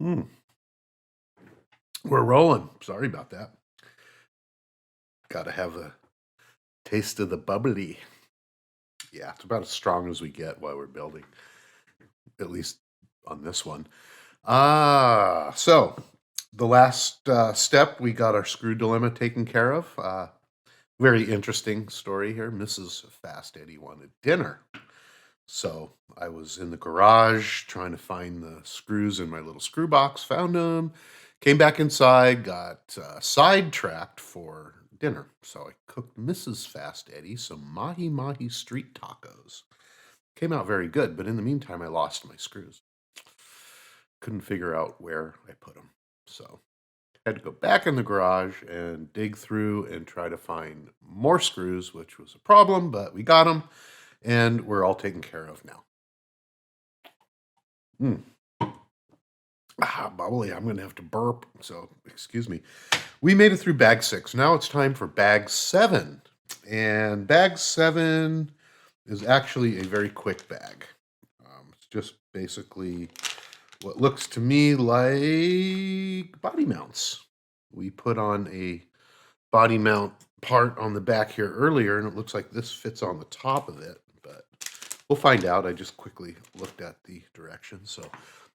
Hmm. We're rolling. Sorry about that. Got to have a taste of the bubbly. Yeah, it's about as strong as we get while we're building, at least on this one. So the last step, we got our screw dilemma taken care of. Very interesting story here. Mrs. FastEddy wanted dinner. So I was in the garage trying to find the screws in my little screw box, found them, came back inside, got sidetracked for dinner. So I cooked Mrs. FastEddy some mahi mahi street tacos. Came out very good, but in the meantime, I lost my screws. Couldn't figure out where I put them. So I had to go back in the garage and dig through and try to find more screws, which was a problem, but we got them and we're all taken care of now. Bubbly, I'm going to have to burp, so excuse me. We made it through bag 6. Now it's time for bag 7. And bag 7 is actually a very quick bag. It's just basically what looks to me like body mounts. We put on a body mount part on the back here earlier, and it looks like this fits on the top of it, but we'll find out. I just quickly looked at the directions. So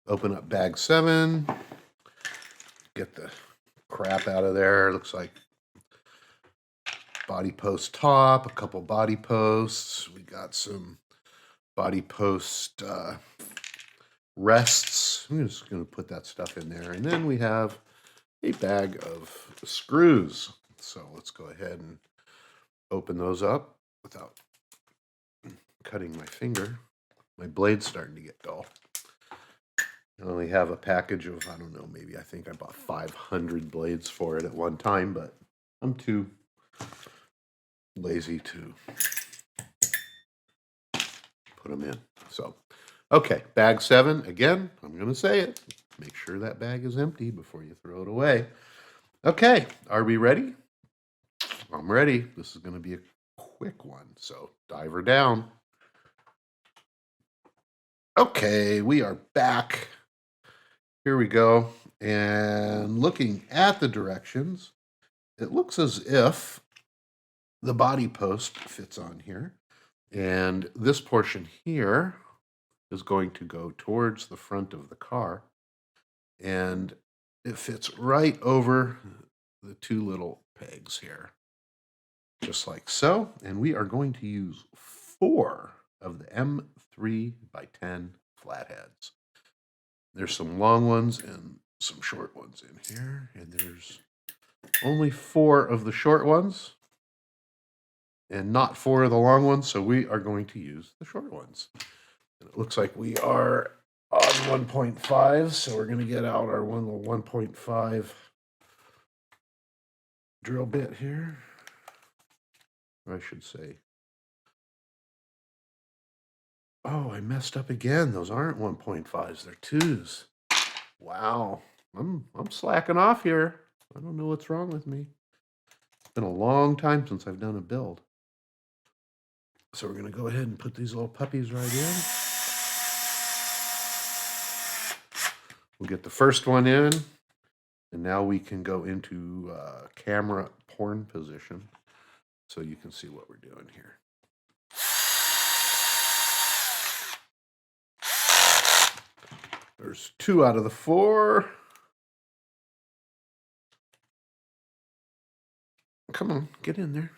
open up bag 7, get the crap out of there. Looks like body post top, a couple body posts. We got some body post rests. I'm just going to put that stuff in there. And then we have a bag of screws. So let's go ahead and open those up without cutting my finger. My blade's starting to get dull. I only have a package of, I don't know, maybe I think I bought 500 blades for it at one time, but I'm too lazy to put them in. So, okay, bag 7, again, I'm going to say it. Make sure that bag is empty before you throw it away. Okay, are we ready? I'm ready. This is going to be a quick one, so dive her down. Okay, we are back. Here we go. And looking at the directions, it looks as if the body post fits on here. And this portion here is going to go towards the front of the car. And it fits right over the two little pegs here, just like so. And we are going to use 4 of the M3x10 flatheads. There's some long ones and some short ones in here, and there's only 4 of the short ones and not 4 of the long ones, so we are going to use the short ones. And it looks like we are on 1.5, so we're going to get out our 1.5 drill bit here. I should say. Oh, I messed up again. Those aren't 1.5s, they're 2s. Wow. I'm slacking off here. I don't know what's wrong with me. It's been a long time since I've done a build. So we're going to go ahead and put these little puppies right in. We'll get the first one in, and now we can go into camera porn position so you can see what we're doing here. There's 2 out of the 4. Come on, get in there.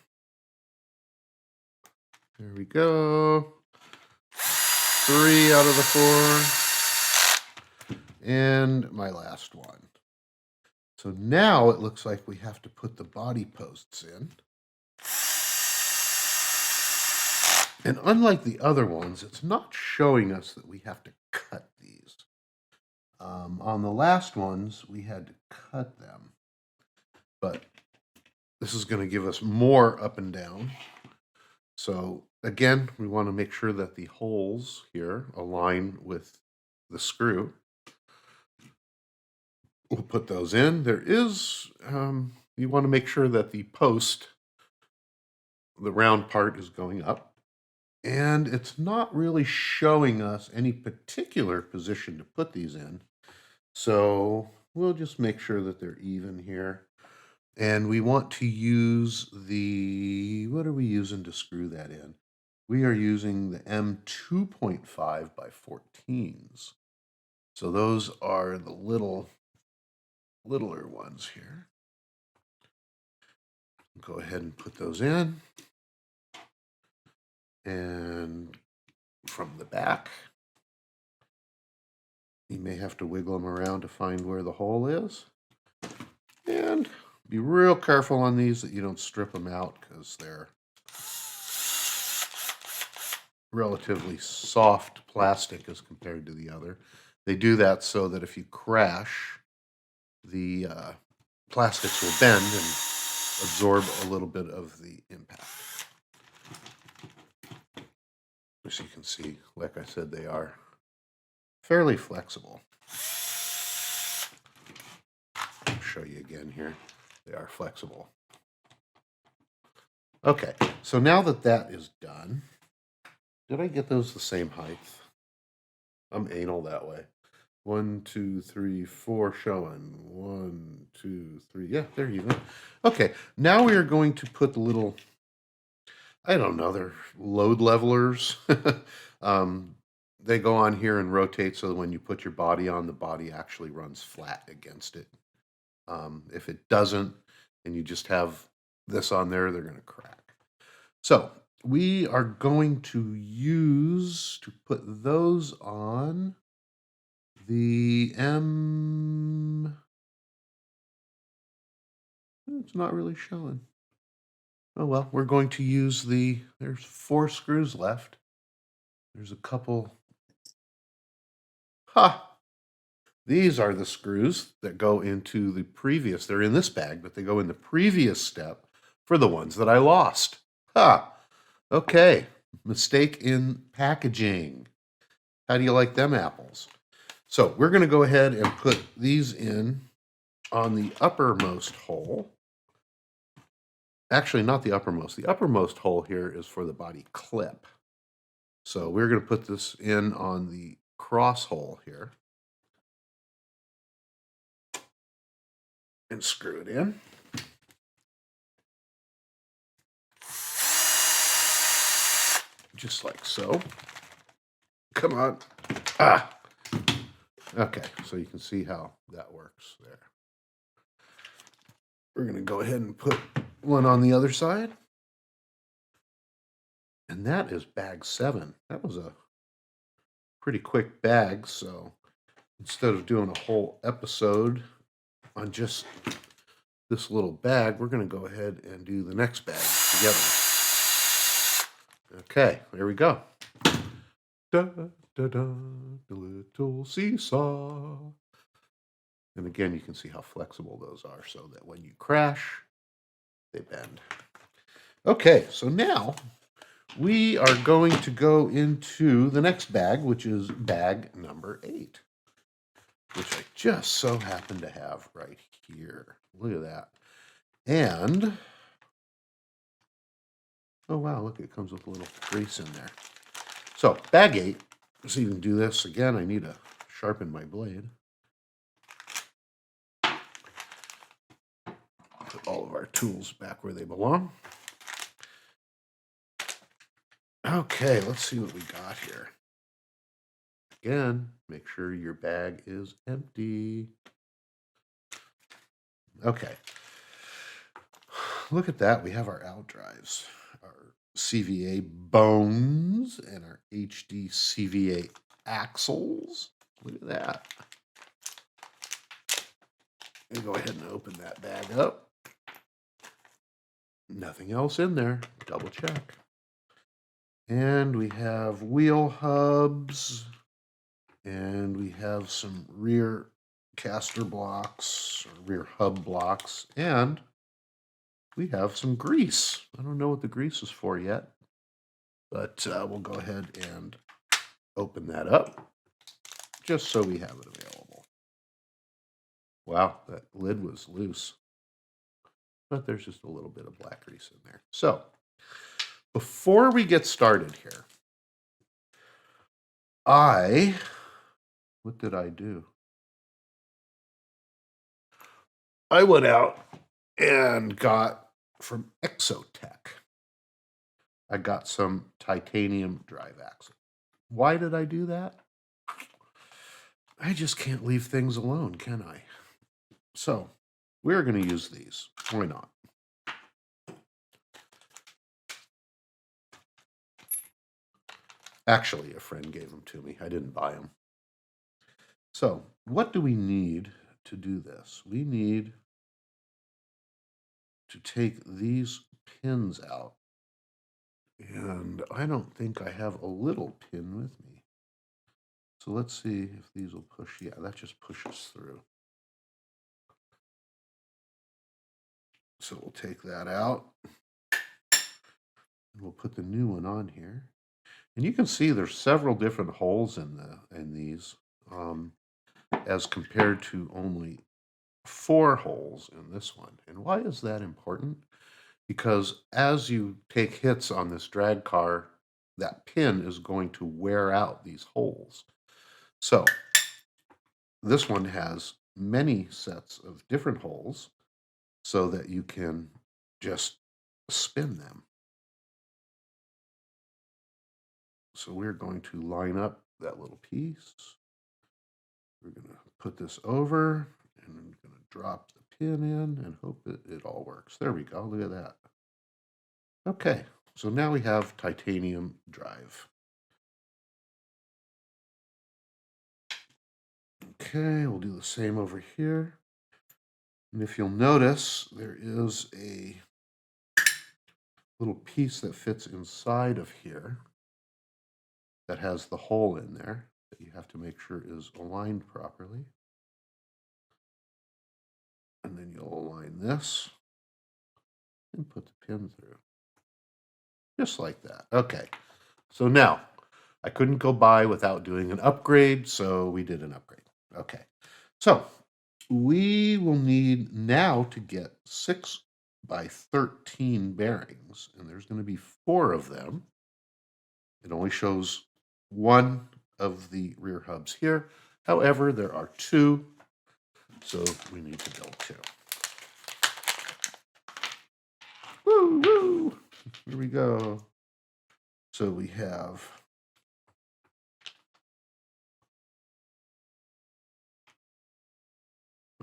There we go. 3 out of the 4. And my last one. So now it looks like we have to put the body posts in. And unlike the other ones, it's not showing us that we have to cut these. On the last ones, we had to cut them. But this is going to give us more up and down. So again, we want to make sure that the holes here align with the screw. We'll put those in. There is, you want to make sure that the post, the round part, is going up. And it's not really showing us any particular position to put these in. So we'll just make sure that they're even here. And we want to use what are we using to screw that in? We are using the M2.5 by 14s. So those are the littler ones here. Go ahead and put those in. And from the back, you may have to wiggle them around to find where the hole is. And be real careful on these that you don't strip them out because they're relatively soft plastic as compared to the other. They do that so that if you crash, the plastics will bend and absorb a little bit of the impact. As you can see, like I said, they are fairly flexible. I'll show you again here. They are flexible. Okay, so now that that is done, did I get those the same height? I'm anal that way. 1, 2, 3, 4 showing. 1, 2, 3. Yeah, they're even. Okay, now we are going to put the little, I don't know, they're load levelers. They go on here and rotate so that when you put your body on, the body actually runs flat against it. If it doesn't, and you just have this on there, they're going to crack. So we are going to put those on the M. It's not really showing. Oh well, we're going to use there's 4 screws left. There's a couple. Ha! These are the screws that go into the previous. They're in this bag, but they go in the previous step for the ones that I lost. Ha! Okay, mistake in packaging. How do you like them apples? So we're going to go ahead and put these in on the uppermost hole. Actually, not the uppermost. The uppermost hole here is for the body clip. So we're going to put this in on the cross hole here and screw it in. Just like so. Come on. Ah! Okay, so you can see how that works there. We're going to go ahead and put one on the other side. And that is bag 7. That was a pretty quick bag, so instead of doing a whole episode on just this little bag, we're going to go ahead and do the next bag together. Okay, there we go. Da, da, da, the little seesaw. And again, you can see how flexible those are so that when you crash, they bend. Okay, so now we are going to go into the next bag, which is bag number 8, which I just so happen to have right here. Look at that. And, oh wow, look, it comes with a little grease in there. So, bag 8, so you can do this again. I need to sharpen my blade. Put all of our tools back where they belong. Okay, let's see what we got here. Again, make sure your bag is empty. Okay. Look at that. We have our out drives, our CVA bones, and our HD CVA axles. Look at that. And go ahead and open that bag up. Nothing else in there. Double check. And we have wheel hubs. And we have some rear caster blocks, or rear hub blocks. And we have some grease. I don't know what the grease is for yet. But we'll go ahead and open that up just so we have it available. Wow, that lid was loose. But there's just a little bit of black grease in there. So, before we get started here, what did I do? I went out and got from Exotech, I got some titanium drive axle. Why did I do that? I just can't leave things alone, can I? So we're going to use these. Why not? Actually, a friend gave them to me. I didn't buy them. So what do we need to do this? We need to take these pins out. And I don't think I have a little pin with me. So let's see if these will push. Yeah, that just pushes through. So we'll take that out. And we'll put the new one on here. And you can see there's several different holes in these, as compared to only 4 holes in this one. And why is that important? Because as you take hits on this drag car, that pin is going to wear out these holes. So this one has many sets of different holes so that you can just spin them. So we're going to line up that little piece. We're going to put this over and I'm going to drop the pin in and hope that it all works. There we go. Look at that. Okay, so now we have titanium drive. Okay, we'll do the same over here. And if you'll notice, there is a little piece that fits inside of here that has the hole in there that you have to make sure is aligned properly. And then you'll align this and put the pin through. Just like that. Okay, so now I couldn't go by without doing an upgrade, so we did an upgrade. Okay, so we will need now to get 6 by 13 bearings, and there's going to be 4 of them. It only shows one of the rear hubs here. However, there are 2, so we need to build 2. Woo, woo! Here we go. So we have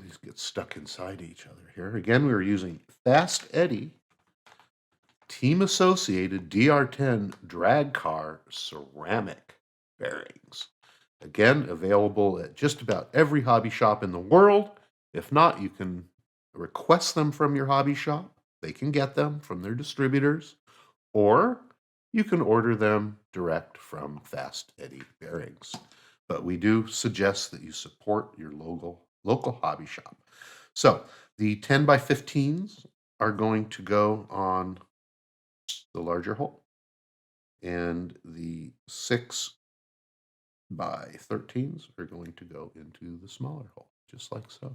these get stuck inside each other here. Again, we are using FastEddy Team Associated DR10 Drag Car ceramic bearings. Again, available at just about every hobby shop in the world. If not, you can request them from your hobby shop. They can get them from their distributors, or you can order them direct from FastEddy Bearings. But we do suggest that you support your local hobby shop. So the 10 by 15s are going to go on the larger hole, and the 6 by 13s are going to go into the smaller hole, just like so.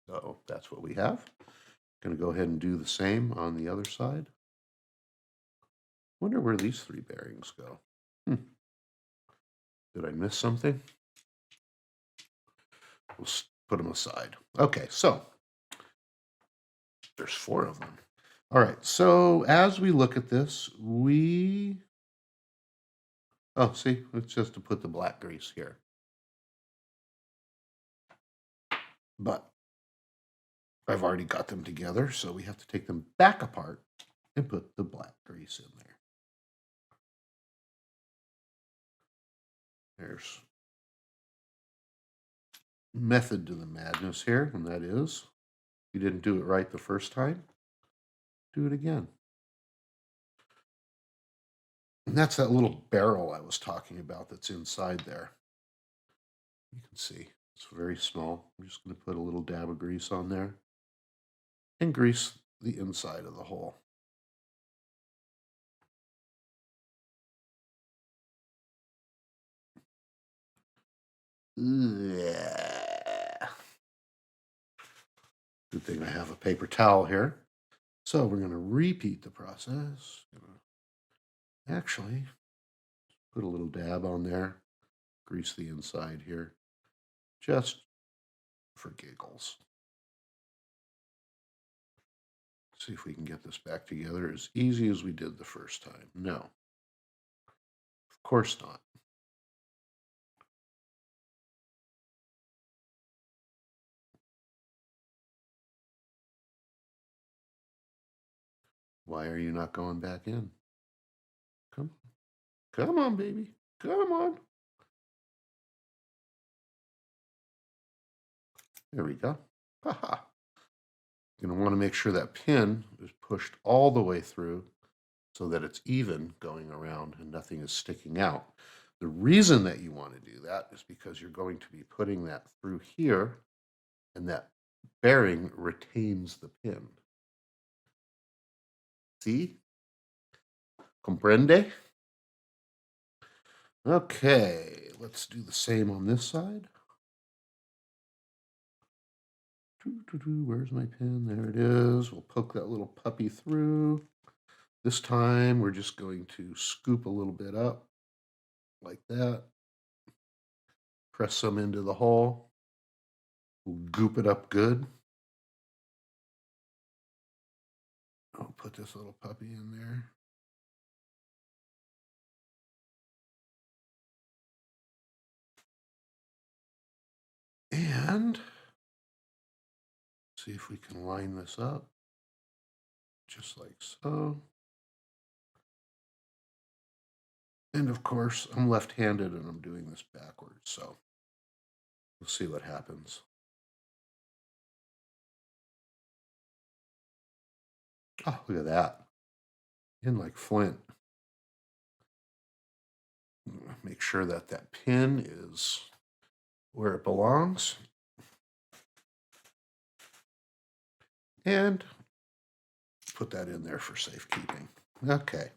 So that's what we have. Going to go ahead and do the same on the other side. Wonder where these 3 bearings go. Did I miss something? We'll put them aside. Okay, so there's 4 of them. All right, so as we look at this, oh, see, it's just to put the black grease here. But I've already got them together, so we have to take them back apart and put the black grease in there. There's method to the madness here, and that is, if you didn't do it right the first time, do it again. And that's that little barrel I was talking about that's inside there. You can see it's very small. I'm just going to put a little dab of grease on there and grease the inside of the hole. Yeah. Good thing I have a paper towel here. So we're going to repeat the process. Actually, put a little dab on there, grease the inside here, just for giggles. See if we can get this back together as easy as we did the first time. No, of course not. Why are you not going back in? Come, come on, baby. Come on. There we go. Haha. You're going to want to make sure that pin is pushed all the way through so that it's even going around and nothing is sticking out. The reason that you want to do that is because you're going to be putting that through here, and that bearing retains the pin. See? Comprende? Okay, let's do the same on this side. Where's my pin? There it is. We'll poke that little puppy through. This time we're just going to scoop a little bit up like that. Press some into the hole. We'll goop it up good. I'll put this little puppy in there. And see if we can line this up just like so. And of course, I'm left-handed and I'm doing this backwards, so we'll see what happens. Oh, look at that. In like flint. Make sure that that pin is where it belongs. And put that in there for safekeeping. Okay.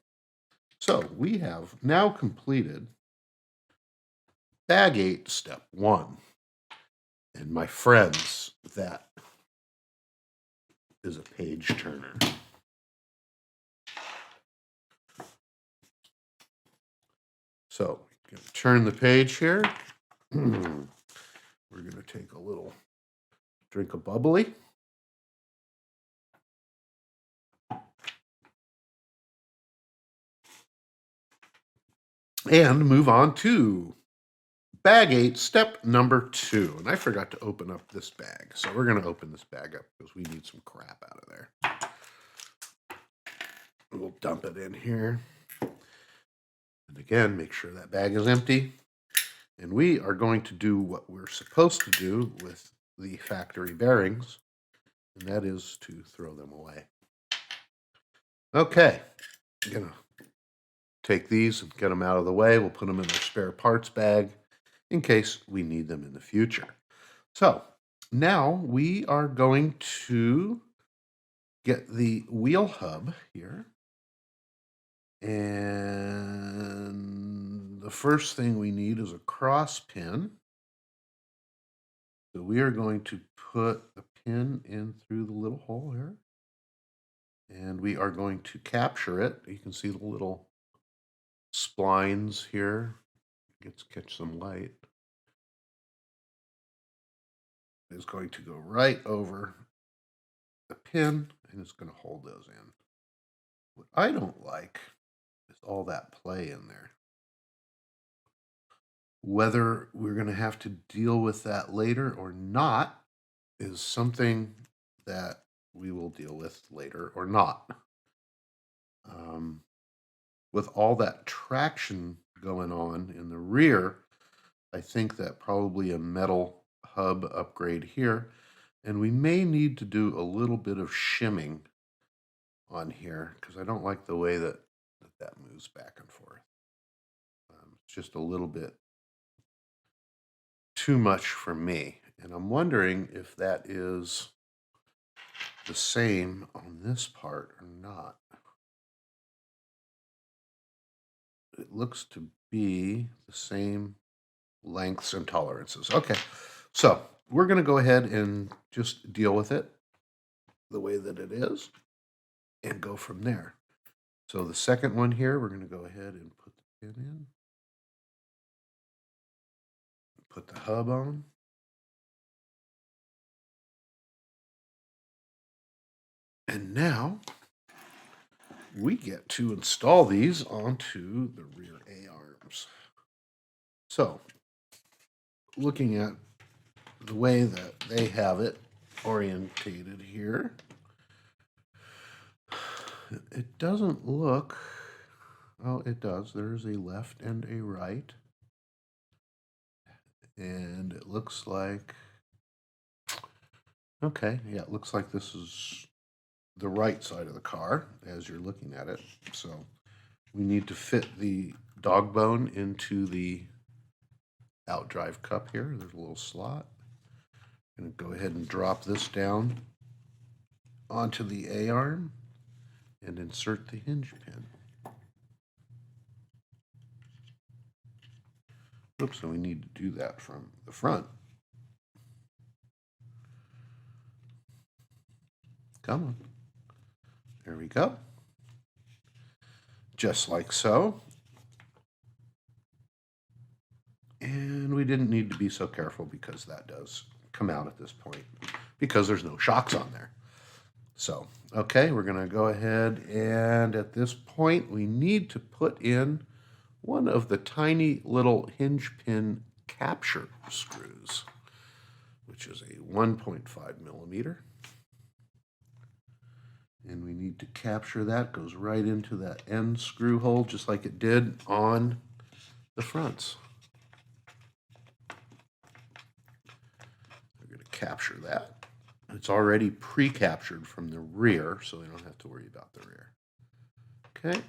So we have now completed bag 8, step 1. And my friends, that is a page turner. So we're going to turn the page here. We're going to take a little drink of bubbly. And move on to bag 8, step number 2. And I forgot to open up this bag. So we're going to open this bag up because we need some crap out of there. We'll dump it in here. And again, make sure that bag is empty. And we are going to do what we're supposed to do with the factory bearings, and that is to throw them away. Okay, I'm going to take these and get them out of the way. We'll put them in our spare parts bag in case we need them in the future. So now we are going to get the wheel hub here. And the first thing we need is a cross pin. So we are going to put the pin in through the little hole here. And we are going to capture it. You can see the little splines here. Let's catch some light. It's going to go right over the pin, and it's going to hold those in. What I don't like is all that play in there. Whether we're going to have to deal with that later or not is something that we will deal with later or not. With all that traction going on in the rear, I think that probably a metal hub upgrade here, and we may need to do a little bit of shimming on here because I don't like the way that moves back and forth. It's just a little bit too much for me, and I'm wondering if that is the same on this part or not. It looks to be the same lengths and tolerances. Okay, so we're going to go ahead and just deal with it the way that it is and go from there. So the second one here, we're going to go ahead and put the pin in, put the hub on, And now we get to install these onto the rear A-arms. So, looking at the way that they have it orientated here, it doesn't look, oh, it does. There's a left and a right. And it looks like, okay, yeah, it looks like this is the right side of the car as you're looking at it. So we need to fit the dog bone into the outdrive cup here. There's a little slot. I'm going to go ahead and drop this down onto the A-arm and insert the hinge pin. Oops, so we need to do that from the front. Come on. There we go. Just like so. And we didn't need to be so careful because that does come out at this point because there's no shocks on there. So, okay, we're going to go ahead and at this point we need to put in one of the tiny little hinge pin capture screws, which is a 1.5 millimeter. And we need to capture that. Goes right into that end screw hole just like it did on the fronts. We're going to capture that. It's already pre-captured from the rear, so we don't have to worry about the rear. Okay.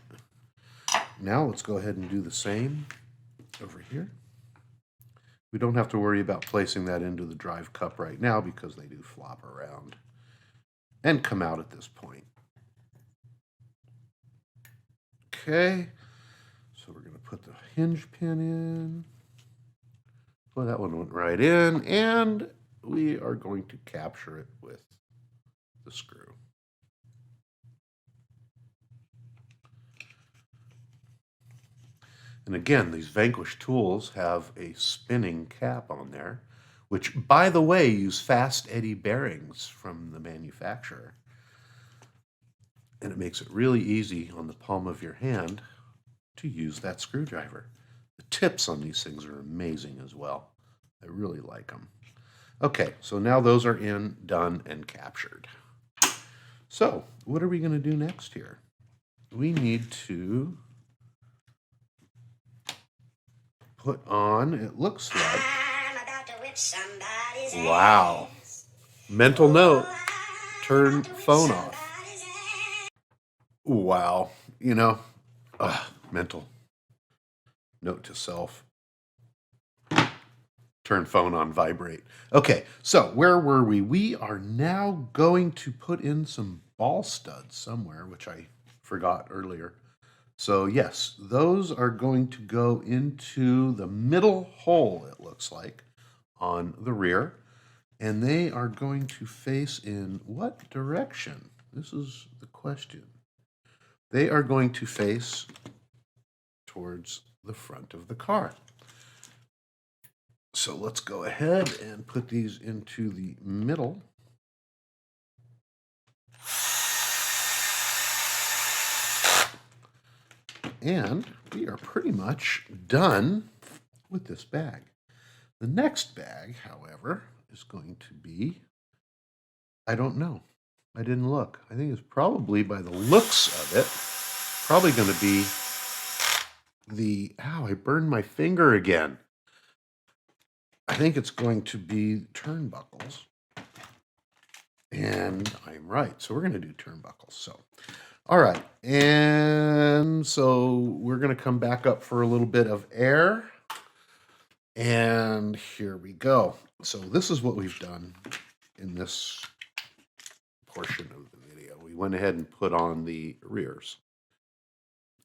Now let's go ahead and do the same over here. We don't have to worry about placing that into the drive cup right now because they do flop around and come out at this point. Okay, so we're going to put the hinge pin in. Well, that one went right in, and we are going to capture it with the screw. And again, these Vanquish tools have a spinning cap on there, which, by the way, use FastEddy bearings from the manufacturer. And it makes it really easy on the palm of your hand to use that screwdriver. The tips on these things are amazing as well. I really like them. Okay, so now those are in, done, and captured. So, what are we going to do next here? We need to put on, it looks like, wow, mental note, turn phone off. Wow, you know, mental note to self, turn phone on vibrate. Okay, so where were we? We are now going to put in some ball studs somewhere, which I forgot earlier. So yes, those are going to go into the middle hole, it looks like, on the rear. And they are going to face in what direction? This is the question. They are going to face towards the front of the car. So let's go ahead and put these into the middle. And we are pretty much done with this bag. The next bag, however, is going to be, I don't know. I didn't look. I think it's probably, by the looks of it, probably going to be the, ow, I burned my finger again. I think it's going to be turnbuckles. And I'm right. So we're going to do turnbuckles. So, all right. And so we're going to come back up for a little bit of air. And here we go. So this is what we've done in this portion of the video. We went ahead and put on the rears.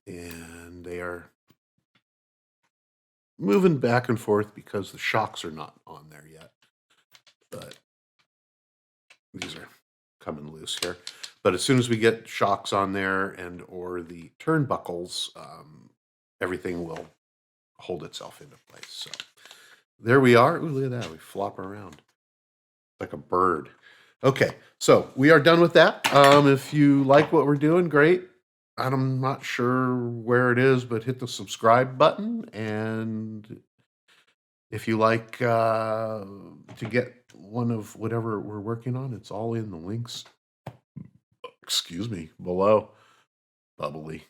And they are moving back and forth because the shocks are not on there yet. But these are coming loose here. But as soon as we get shocks on there and or the turnbuckles, everything will hold itself into place. So there we are. Ooh, look at that. We flop around like a bird. Okay, so we are done with that. If you like what we're doing, great. I'm not sure where it is, but hit the subscribe button. And if you like to get one of whatever we're working on, it's all in the links, excuse me, below. Bubbly.